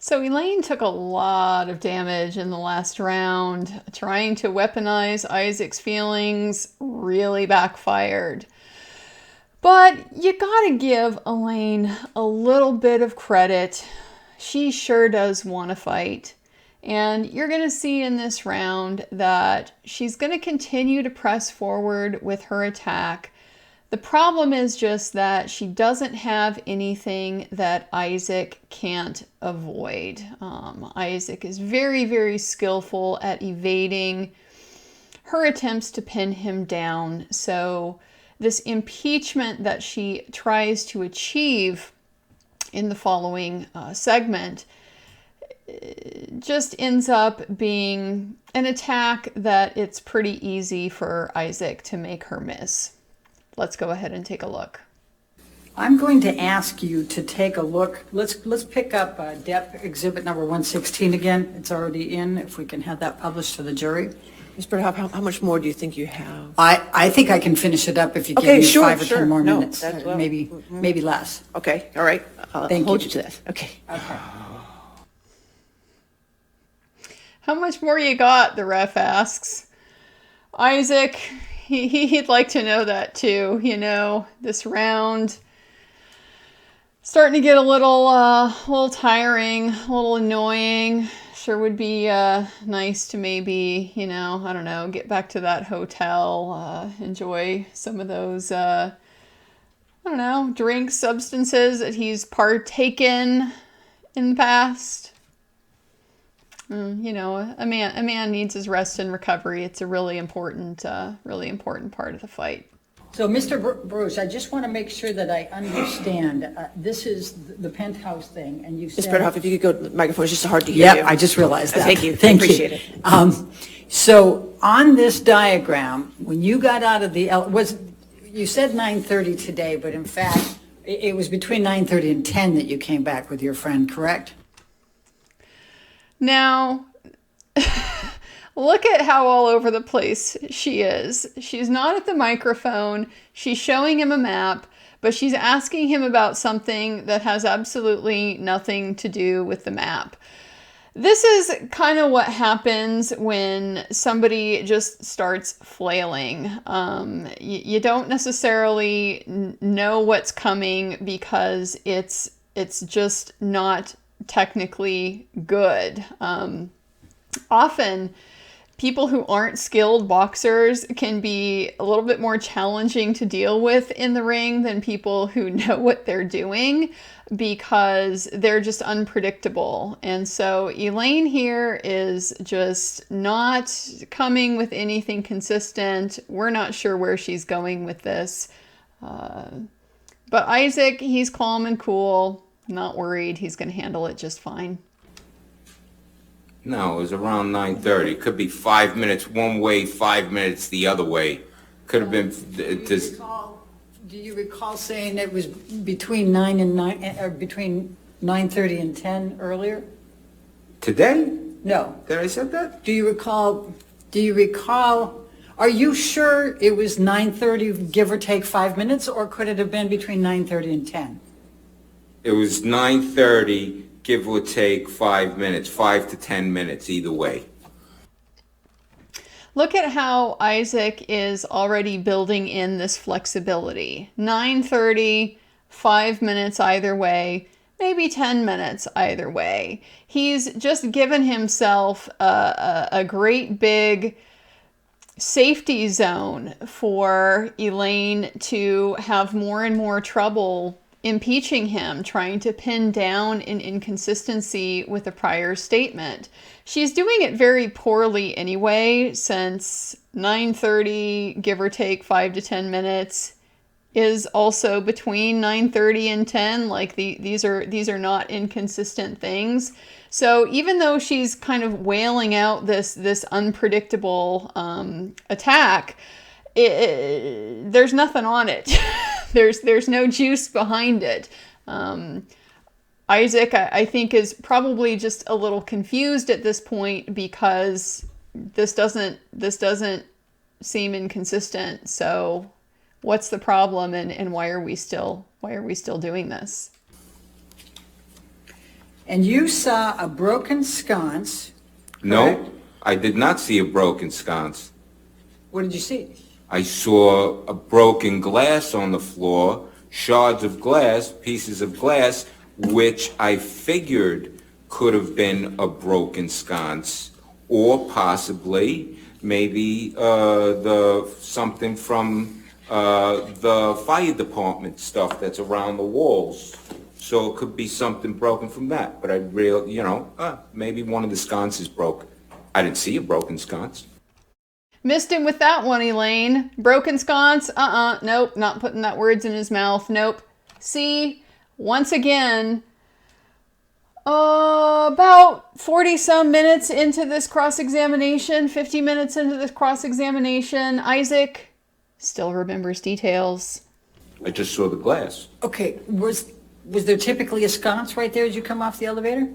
So Elaine took a lot of damage in the last round. Trying to weaponize Isaac's feelings really backfired. But you gotta give Elaine a little bit of credit. She sure does want to fight. And you're going to see in this round that she's going to continue to press forward with her attack. The problem is just that she doesn't have anything that Isaac can't avoid. Isaac is very, very skillful at evading her attempts to pin him down. So this impeachment that she tries to achieve in the following segment just ends up being an attack that it's pretty easy for Isaac to make her miss. Let's go ahead and take a look. I'm going to ask you to take a look. Let's pick up Depp exhibit number 116 again. It's already in. If we can have that published to the jury. Ms. Bredehoft, how much more do you think you have? I think I can finish it up if you give Okay, me sure, 5 or sure. 10 more No, minutes. that's well. Maybe less. Okay, all right. I'll Thank hold you. you to that. Okay. Okay. How much more you got? The ref asks. Isaac, he'd like to know that too. You know, this round starting to get a little tiring, a little annoying. Sure would be nice to maybe, I don't know, get back to that hotel, enjoy some of those, I don't know, drinks, substances that he's partaken in the past. A man needs his rest and recovery. It's a really important part of the fight. So, Mr. Baruch, I just want to make sure that I understand. This is the penthouse thing, and you Ms. said... Bredehoft, if you could go to the microphone, it's just hard to hear you. Yeah, I just realized that. Thank you. Thank Appreciate you. it. So, on this diagram, when you got out of the... You said 9:30 today, but in fact, it was between 9:30 and 10 that you came back with your friend, correct? Now, look at how all over the place she is. She's not at the microphone. She's showing him a map, but she's asking him about something that has absolutely nothing to do with the map. This is kind of what happens when somebody just starts flailing. You don't necessarily know what's coming because it's just not technically good. Often, people who aren't skilled boxers can be a little bit more challenging to deal with in the ring than people who know what they're doing because they're just unpredictable. And so Elaine here is just not coming with anything consistent. We're not sure where she's going with this. But Isaac, he's calm and cool. Not worried. He's going to handle it just fine. No, it was around 9:30. Could be 5 minutes one way, 5 minutes the other way. Could have been. Do you recall saying it was between 9:30 and 10 earlier? Today? No. Did I said that? Do you recall, are you sure it was 9:30, give or take 5 minutes, or could it have been between 9:30 and 10? It was 9:30, give or take 5 minutes, 5 to 10 minutes either way. Look at how Isaac is already building in this flexibility. 9:30, 5 minutes either way, maybe 10 minutes either way. He's just given himself a great big safety zone for Elaine to have more and more trouble impeaching him, trying to pin down an inconsistency with a prior statement. She's doing it very poorly anyway, since 9:30, give or take 5 to 10 minutes, is also between 9:30 and 10. Like these are not inconsistent things. So even though she's kind of wailing out this unpredictable attack, there's nothing on it. There's no juice behind it. Isaac, I think, is probably just a little confused at this point because this doesn't seem inconsistent. So what's the problem, and why are we still doing this? And you saw a broken sconce. No, correct? I did not see a broken sconce. What did you see? I saw a broken glass on the floor, shards of glass, pieces of glass, which I figured could have been a broken sconce, or possibly maybe something from the fire department stuff that's around the walls. So it could be something broken from that. But maybe one of the sconces broke. I didn't see a broken sconce. Missed him with that one, Elaine. Broken sconce? Nope, not putting that words in his mouth. Nope. See, once again, about 40 some minutes into this cross-examination, 50 minutes into this cross-examination, Isaac still remembers details. I just saw the glass. Okay, was there typically a sconce right there as you come off the elevator?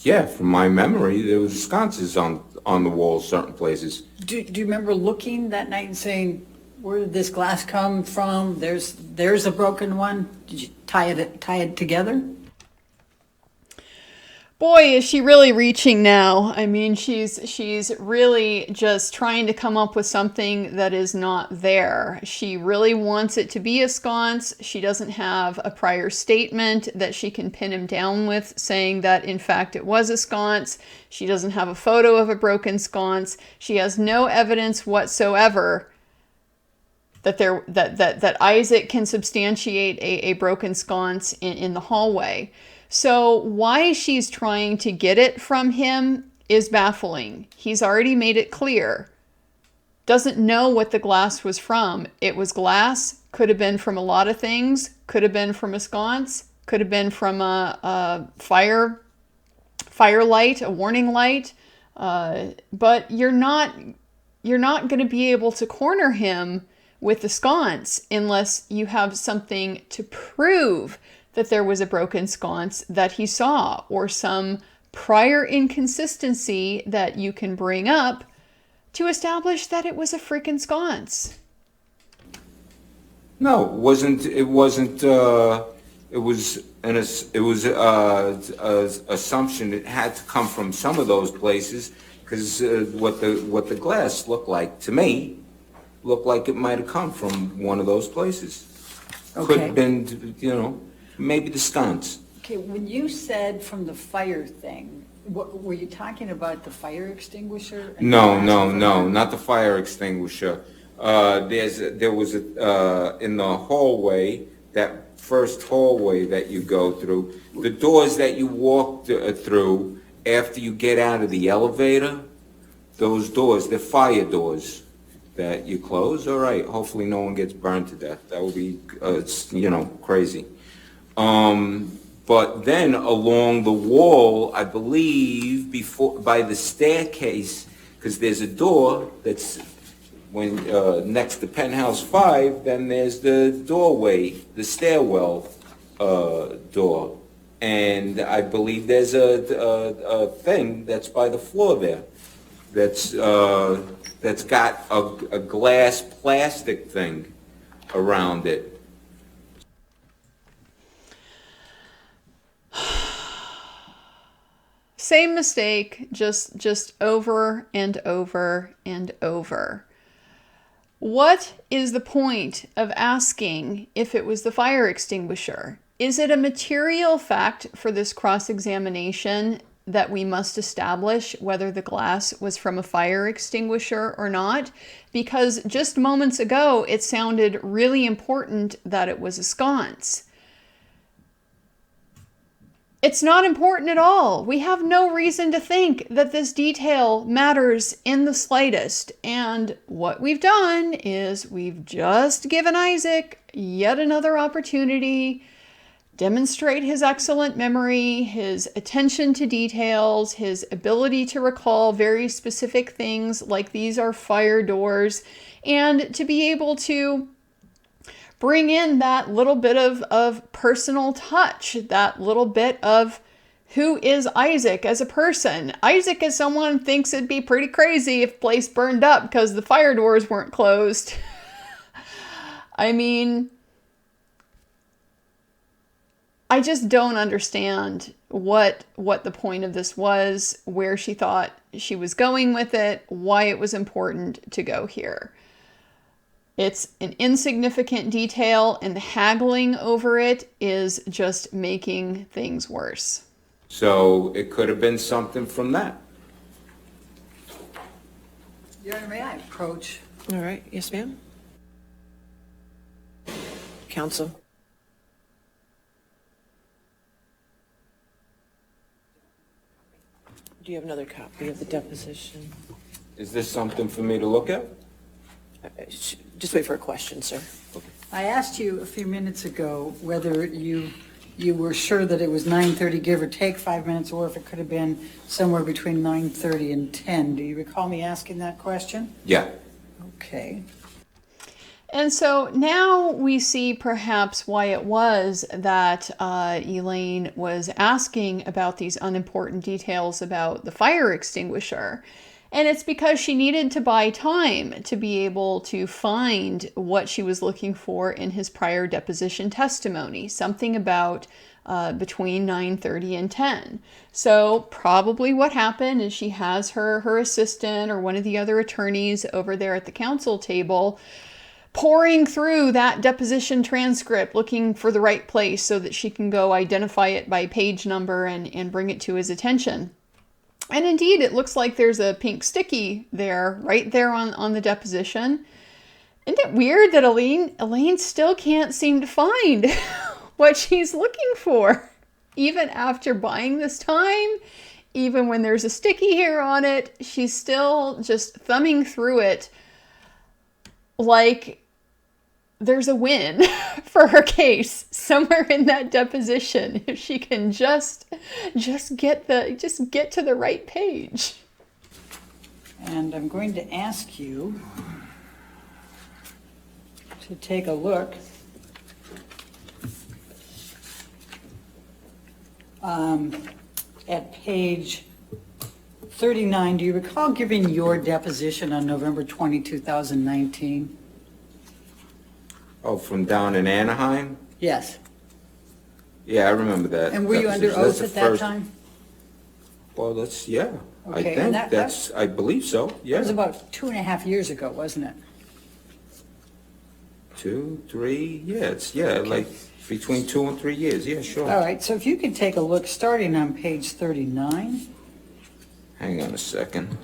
Yeah, from my memory, there was sconces on the walls, certain places. Do you remember looking that night and saying, where did this glass come from? There's a broken one. Did you tie it together? Boy, is she really reaching now. I mean, she's really just trying to come up with something that is not there. She really wants it to be a sconce. She doesn't have a prior statement that she can pin him down with saying that, in fact, it was a sconce. She doesn't have a photo of a broken sconce. She has no evidence whatsoever that Isaac can substantiate a broken sconce in the hallway. So why she's trying to get it from him is baffling. He's already made it clear. Doesn't know what the glass was from. It was glass, could have been from a lot of things, could have been from a sconce, could have been from a fire light, a warning light. But you're not going to be able to corner him with the sconce unless you have something to prove that there was a broken sconce that he saw, or some prior inconsistency that you can bring up to establish that it was a freaking sconce. No, it wasn't. It wasn't. It was an assumption. It had to come from some of those places because what the glass looked like to me looked like it might have come from one of those places. Okay. Could have been, maybe the sconce. Okay, when you said from the fire thing, were you talking about the fire extinguisher? No, not the fire extinguisher. There was in the hallway, that first hallway that you go through, the doors that you walk through after you get out of the elevator, those doors, they're fire doors that you close. All right, hopefully no one gets burned to death. That would be, crazy. But then along the wall, I believe, by the staircase, because there's a door that's next to penthouse 5, then there's the doorway, the stairwell door, and I believe there's a thing that's by the floor there, that's got a glass plastic thing around it. Same mistake, just over and over and over. What is the point of asking if it was the fire extinguisher? Is it a material fact for this cross-examination that we must establish whether the glass was from a fire extinguisher or not? Because just moments ago, it sounded really important that it was a sconce. It's not important at all. We have no reason to think that this detail matters in the slightest. And what we've done is we've just given Isaac yet another opportunity, demonstrate his excellent memory, his attention to details, his ability to recall very specific things like these are fire doors, and to be able to bring in that little bit of personal touch, that little bit of who is Isaac as a person. Isaac as someone thinks it'd be pretty crazy if the place burned up because the fire doors weren't closed. I mean, I just don't understand what the point of this was, where she thought she was going with it, why it was important to go here. It's an insignificant detail, and the haggling over it is just making things worse. So it could have been something from that. Your Honor, may I approach? All right, yes, ma'am. Counsel. Do you have another copy of the deposition? Is this something for me to look at? Just wait for a question, sir. I asked you a few minutes ago whether you were sure that it was 9:30, give or take 5 minutes, or if it could have been somewhere between 9:30 and 10. Do you recall me asking that question? Yeah. Okay. And so now we see perhaps why it was that Elaine was asking about these unimportant details about the fire extinguisher. And it's because she needed to buy time to be able to find what she was looking for in his prior deposition testimony, something about between 9:30 and 10. So probably what happened is she has her assistant or one of the other attorneys over there at the counsel table pouring through that deposition transcript, looking for the right place so that she can go identify it by page number and bring it to his attention. And indeed, it looks like there's a pink sticky there, right there on the deposition. Isn't it weird that Elaine still can't seem to find what she's looking for? Even after buying this time, even when there's a sticky here on it, she's still just thumbing through it like there's a win for her case somewhere in that deposition if she can just get to the right page. And I'm going to ask you to take a look at page 39. Do you recall giving your deposition on November 20, 2019? Oh, from down in Anaheim? Yes. Yeah, I remember that. And were you under oath at that time? Well, yeah. I Okay, think and I believe so, It yeah. was about 2.5 years ago, wasn't it? 2, 3, like between 2 and 3 years, yeah, sure. All right, so if you could take a look, starting on page 39. Hang on a second.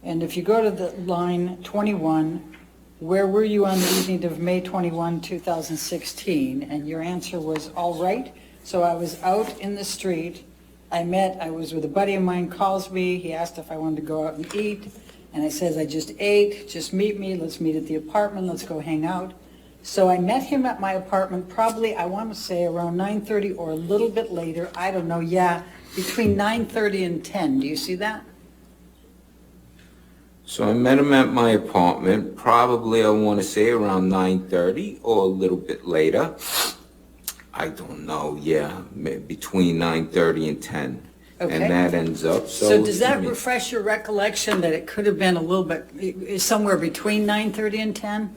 And if you go to the line 21, where were you on the evening of May 21, 2016? And your answer was, all right. So I was out in the street. I was with a buddy of mine, calls me. He asked if I wanted to go out and eat. And I says, I just ate. Just meet me. Let's meet at the apartment. Let's go hang out. So I met him at my apartment probably, I want to say, around 9:30 or a little bit later. I don't know. Yeah, between 9:30 and 10. Do you see that? So I met him at my apartment, probably I want to say around 9:30 or a little bit later. I don't know, yeah, between 9:30 and 10. Okay. And that ends up, So does that refresh your recollection that it could have been a little bit, somewhere between 9:30 and 10?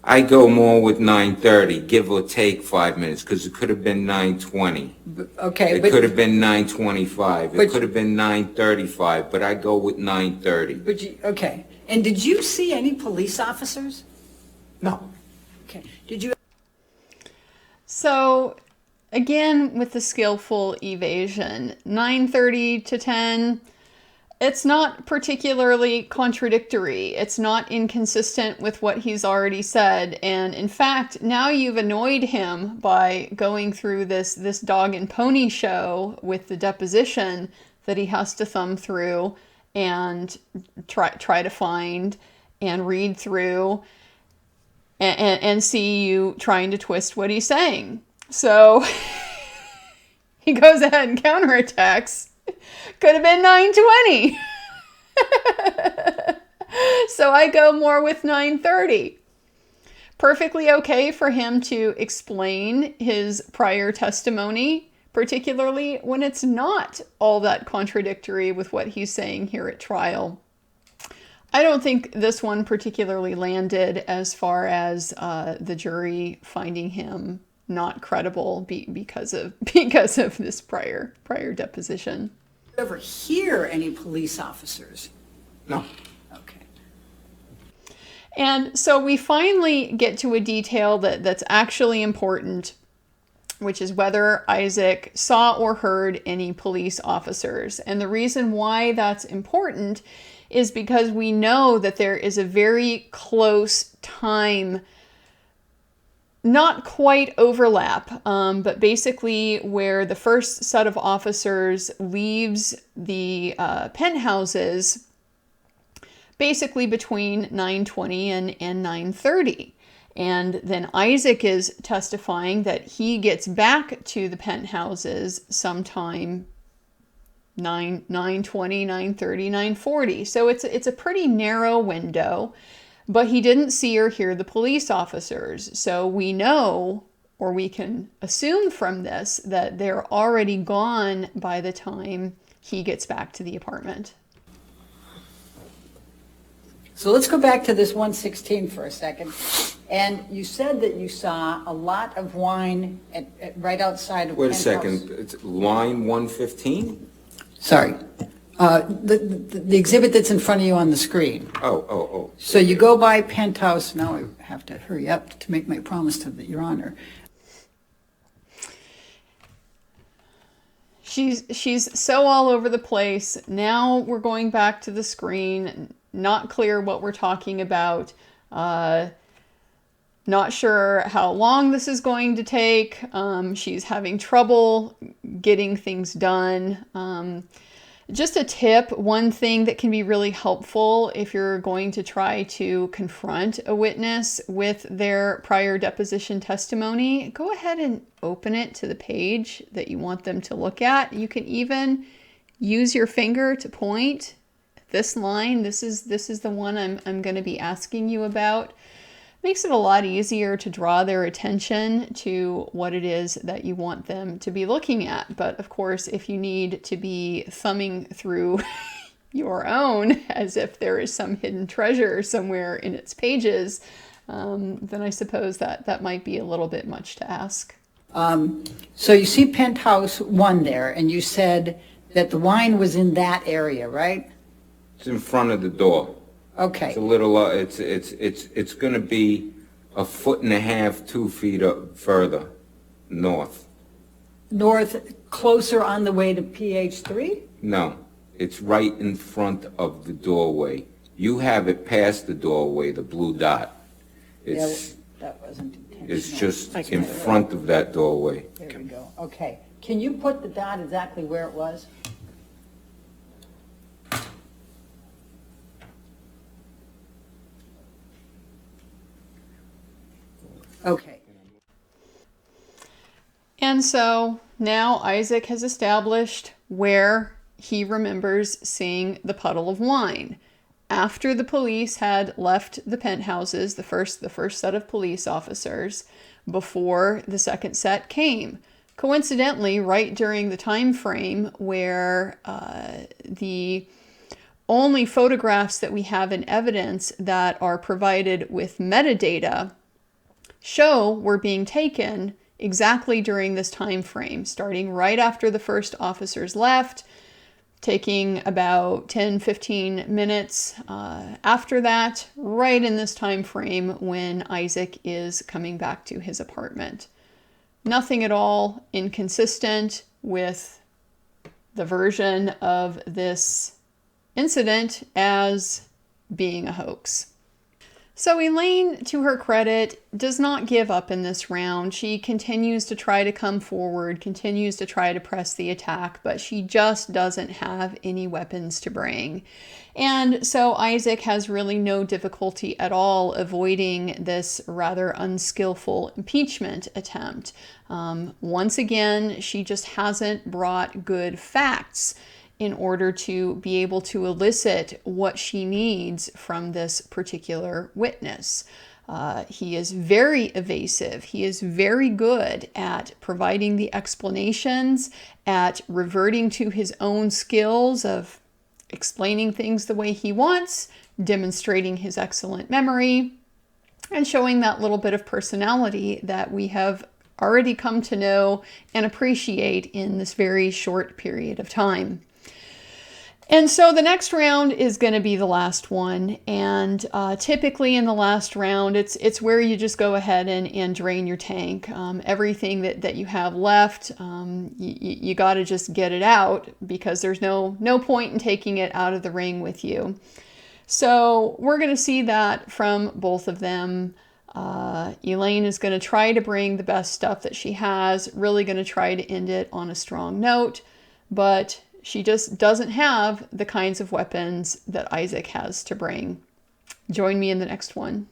I go more with 9:30, give or take 5 minutes, because it could have been 9:20. Okay, It but, could have been 9:25. But- It could have been 9:35, but I go with 9:30. okay. And did you see any police officers? No. Okay. Did you? So again, with the skillful evasion, 9:30 to 10, it's not particularly contradictory. It's not inconsistent with what he's already said. And in fact, now you've annoyed him by going through this dog and pony show with the deposition that he has to thumb through and try to find and read through and see you trying to twist what he's saying. So he goes ahead and counterattacks. Could have been 9:20. So I go more with 9:30. Perfectly okay for him to explain his prior testimony. particularly when it's not all that contradictory with what he's saying here at trial. I don't think this one particularly landed as far as the jury finding him not credible because of this prior deposition. Did you ever hear any police officers? No. Okay. And so we finally get to a detail that's actually important, which is whether Isaac saw or heard any police officers. And the reason why that's important is because we know that there is a very close time, not quite overlap, but basically where the first set of officers leaves the penthouses basically between 9:20 and 9:30. And then Isaac is testifying that he gets back to the penthouses sometime 9:20, 9:30, 9:40. So it's a pretty narrow window, but he didn't see or hear the police officers. So we know, or we can assume from this, that they're already gone by the time he gets back to the apartment. So let's go back to this 116 for a second. And you said that you saw a lot of wine right outside of Wait a Penthouse. second, it's line 115? Sorry. The exhibit that's in front of you on the screen. Oh. So you go by Penthouse. Now I have to hurry up to make my promise to Your Honor. She's so all over the place. Now we're going back to the screen. Not clear what we're talking about. Not sure how long this is going to take. She's having trouble getting things done. Just a tip, one thing that can be really helpful if you're going to try to confront a witness with their prior deposition testimony, go ahead and open it to the page that you want them to look at. You can even use your finger to point at this line. This is the one I'm going to be asking you about. Makes it a lot easier to draw their attention to what it is that you want them to be looking at. But of course, if you need to be thumbing through your own as if there is some hidden treasure somewhere in its pages, then I suppose that might be a little bit much to ask. So you see Penthouse 1 there, and you said that the wine was in that area, right? It's in front of the door. Okay. It's a little, it's going to be 1.5 feet, 2 feet up further north. North, closer on the way to PH3? No, it's right in front of the doorway. You have it past the doorway, the blue dot. It's, Yeah, that wasn't intentional. it's just in front of that doorway. There we go. Okay. Can you put the dot exactly where it was? Okay. And so now Isaac has established where he remembers seeing the puddle of wine. After the police had left the penthouses, the first set of police officers, before the second set came. Coincidentally, right during the time frame where the only photographs that we have in evidence that are provided with metadata show were being taken exactly during this time frame, starting right after the first officers left, taking about 10-15 minutes after that, right in this time frame when Isaac is coming back to his apartment. Nothing at all inconsistent with the version of this incident as being a hoax. So Elaine, to her credit, does not give up in this round. She continues to try to come forward, continues to try to press the attack, but she just doesn't have any weapons to bring. And so Isaac has really no difficulty at all avoiding this rather unskillful impeachment attempt. Once again, she just hasn't brought good facts in order to be able to elicit what she needs from this particular witness. He is very evasive. He is very good at providing the explanations, at reverting to his own skills of explaining things the way he wants, demonstrating his excellent memory, and showing that little bit of personality that we have already come to know and appreciate in this very short period of time. And so the next round is going to be the last one. And typically in the last round, it's where you just go ahead and drain your tank. Everything that you have left, you got to just get it out, because there's no point in taking it out of the ring with you. So we're going to see that from both of them. Elaine is going to try to bring the best stuff that she has, really going to try to end it on a strong note, but she just doesn't have the kinds of weapons that Isaac has to bring. Join me in the next one.